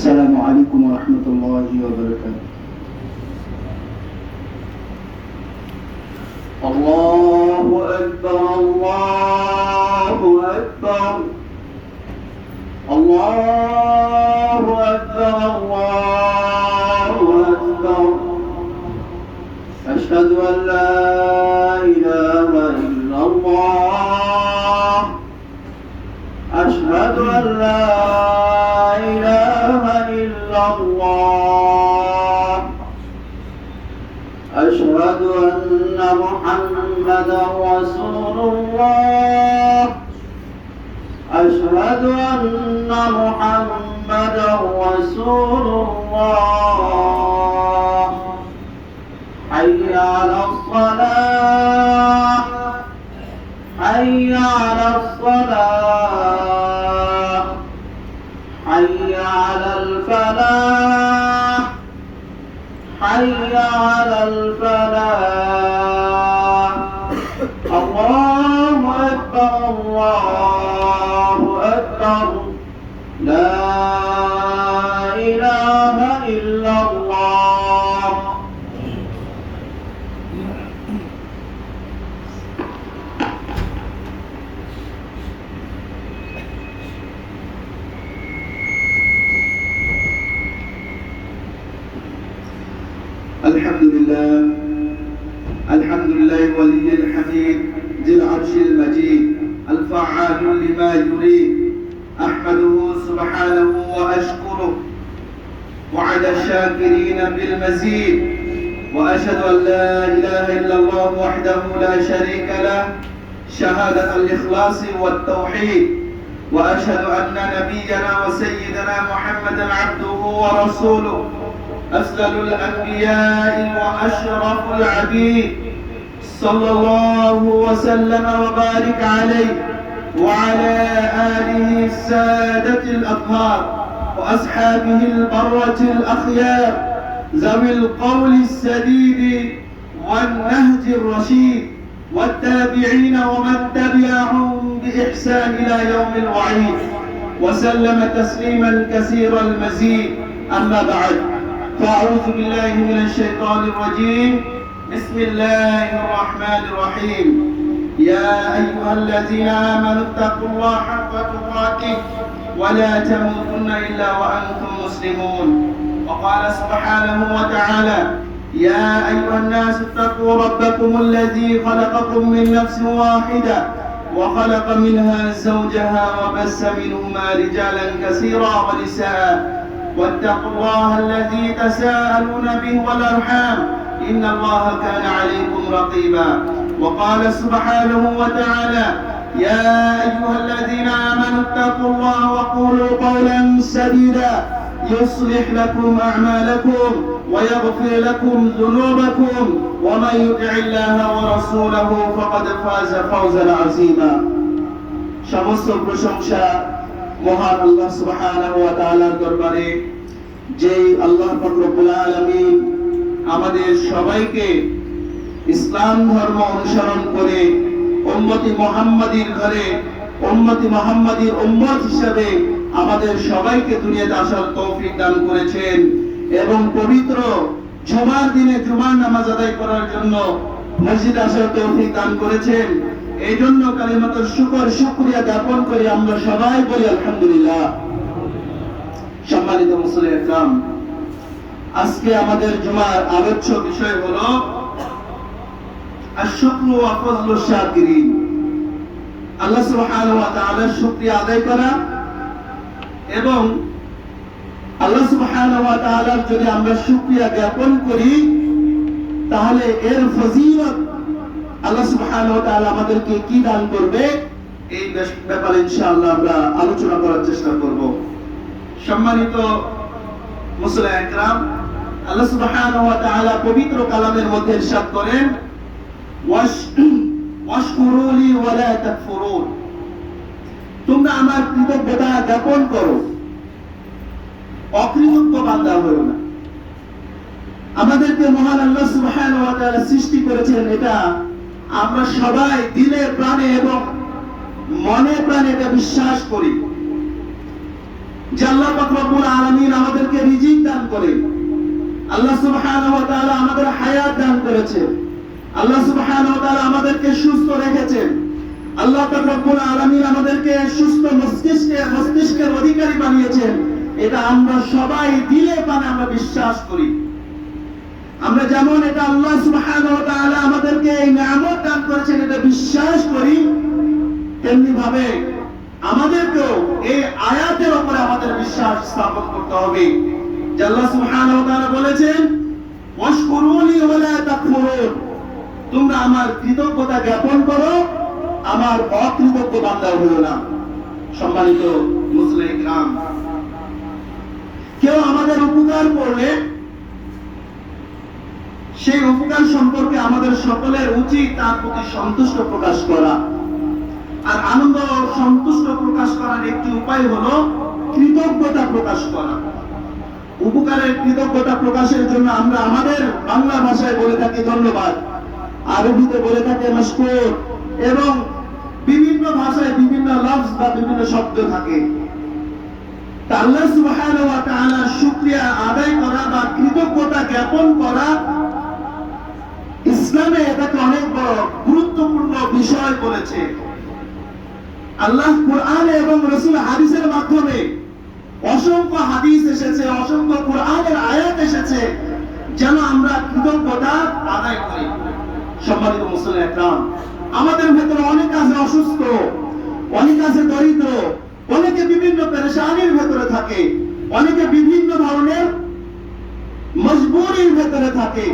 السلام عليكم ورحمة الله وبركاته. الله أكبر الله أكبر الله أكبر الله أكبر. أشهد أن لا إله إلا الله أشهد أن لا إله إلا الله أشهد أن محمدا رسول الله أشهد أن محمدا رسول الله. حي على الصلاة حي على الصلاة حي على الفلاح حي على الفلاح. الله أكبر الله أكبر لا إله إلا الله. الحمد لله ولي الحميد ذي العرش المجيد الفعال لما يريد. أحمده سبحانه وأشكره وعلى الشاكرين بالمزيد. وأشهد أن لا إله إلا الله وحده لا شريك له شهادة الإخلاص والتوحيد. وأشهد أن نبينا وسيدنا محمدا عبده ورسوله أفضل الأنبياء وأشرف العبيد صلى الله وسلم وبارك عليه وعلى آله السادة الأطهار وأصحابه البرة الأخيار ذوي القول السديد والنهج الرشيد والتابعين ومن تبعهم بإحسان إلى يوم الوعيد وسلم تسليما كثيرا المزيد. أما بعد، فأعوذ بالله من الشيطان الرجيم. بسم الله الرحمن الرحيم. يا أيها الذين آمنوا اتقوا الله حق تقاته ولا تموتن إلا وأنتم مسلمون. وقال سبحانه وتعالى: يا أيها الناس اتقوا ربكم الذي خلقكم من نفس واحدة وخلق منها زوجها وبث منهما رجالا كثيرا ونساء واتقوا الله الذي تساءلون به والأرحام إن الله كان عليكم رقيبا. وقال سبحانه وتعالى: يا أيها الذين آمنوا اتقوا الله وقولوا قولا سديدا يصلح لكم أعمالكم ويغفر لكم ذنوبكم ومن يطع الله ورسوله فقد فاز فوزا عظيما. সমস্ত প্রশংসা মহান আল্লাহ সুবহানাহু ওয়া তাআলার দরবারে, যেই আল্লাহ পাক রব্বুল আলামিন আমাদের সবাইকে ইসলাম ধর্ম অনুসরণ করে উম্মতি মুহাম্মাদীর ঘরে উম্মতি মুহাম্মাদীর উম্মত হিসেবে আমাদের সবাইকে দুনিয়াতে আসার তৌফিক দান করেছেন এবং পবিত্র জুমার দিনে জুমার নামাজ আদায় করার জন্য মসজিদে আসার তৌফিক দান করেছেন। এই জন্য কালিমাতুল শুকরিয়া জ্ঞাপন করি আমরা সবাই বলি আলহামদুলিল্লাহ। সম্মানিত মুসলিম ইকরাম, আজকে আমাদের জুমার আলোচ্য বিষয় হলো আশ-শুকরু ওয়া ফাযলুশ শাকিরিন। আল্লাহ সুবহানাহু ওয়া তাআলার শুকরিয়া আদায় করা এবং আল্লাহ সুবহানাহু ওয়া তাআলার যদি আমরা শুকরিয়া জ্ঞাপন করি তাহলে এর ফজিলত আল্লাহ সুবহানাহু ওয়া তাআলা আমাদেরকে কি দান করবে, এই ব্যাপারে ইনশাআল্লাহ আমরা আলোচনা করার চেষ্টা করব। সম্মানিত মুসলিম ইকরাম, আল্লাহ সুবহানাহু ওয়া তাআলা পবিত্র কালামের মধ্যে ইরশাদ করেন, ওয়াশকুরুলি ওয়া লা তাকফুরুন। তোমরা আমার কৃতজ্ঞতা জ্ঞাপন করো, অকৃতজ্ঞ বান্দা হয়ো না। আমাদেরকে মহান আল্লাহ সুবহানাহু ওয়া তাআলা সৃষ্টি করেছেন, এটা আমরা সবাই দিলে প্রাণে এবং মনে প্রাণে এটা বিশ্বাস করি। যে আল্লাহ পাক রব্বুল আলামিন আমাদেরকে রিজিক দান করে, আল্লাহ সুবহানাহু ওয়া তাআলা আমাদের হায়াত দান করেছে, আল্লাহ সুবহানাহু ওয়া তাআলা আমাদেরকে সুস্থ রেখেছেন, আল্লাহ পাক রব্বুল আলামিন আমাদেরকে সুস্থ মস্তিষ্কের অধিকারী বানিয়েছেন। এটা আমরা সবাই দিলে মানে আমরা বিশ্বাস করি। আমরা যেমন এটা আল্লাহ সুবহানাহু ওয়া তাআলা আমাদেরকে এই নিয়ামত দান করেছেন এটা বিশ্বাস করি, তেমনি ভাবে আমাদেরকেও এই আয়াতের উপরে আমাদের বিশ্বাস স্থাপন করতে হবে। যে আল্লাহ সুবহানাহু ওয়া তাআলা বলেছেন, ওয়াশকুরুনি ওয়া লা তাকফুরুন, তোমরা আমার কৃতজ্ঞতা জ্ঞাপন করো, আমার অকৃতজ্ঞ বান্দা হলো না। সম্মানিত মুসলিম ইকরাম, কেউ আমাদের উপকার করলে সেই উপকার সম্পর্কে আমাদের সকলের উচিত তার প্রতি সন্তুষ্ট প্রকাশ করা। আর আনন্দ সন্তুষ্ট প্রকাশ করার একটি উপায় হলো কৃতজ্ঞতা প্রকাশ করা। উপকারের কৃতজ্ঞতা প্রকাশের জন্য আমরা আমাদের বাংলা ভাষায় বলে থাকি ধন্যবাদ, আরবিতে বলে থাকে মাশকুর, এবং বিভিন্ন ভাষায় বিভিন্ন লফজ বা বিভিন্ন শব্দ থাকে। আল্লাহ সুবহানাহু ওয়া তাআলা শুকরিয়া আদায় করা বা কৃতজ্ঞতা জ্ঞাপন করা ইসলামে এটাকে অনেক বড় গুরুত্বপূর্ণ বিষয় বলেছে। আল্লাহ কোরআন এবং রাসূল হাদিসের মাধ্যমে অসংখ্য হাদিস এসেছে, অসংখ্য কোরআনের আয়াত এসেছে যেন আমরা কৃতজ্ঞতা আদায় করি। সম্মানিত মুসলিম একরাম, আমাদের ভেতরে অনেক আছে অসুস্থ, অনেক আছে দরিদ্র, অনেকে বিভিন্ন পেরেশানির ভেতরে থাকে, অনেকে বিভিন্ন ধরনের মজবুরির ভেতরে থাকে।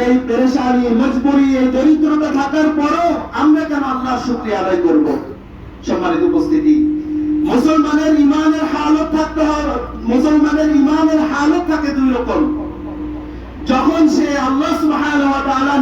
এই পেরেশানি, মজবুরি, এই দরিদ্রতা থাকার পরও আমরা কেন আল্লাহর শুকরিয়া আদায় করব? সম্মানিত উপস্থিতি, মুসলমানের ইমানের হালত থাকতে হবে। মুসলমানের ইমানের হালত থাকে দুই রকম। যখন সে আল্লাহ সুবহানাহু ওয়া তাআলা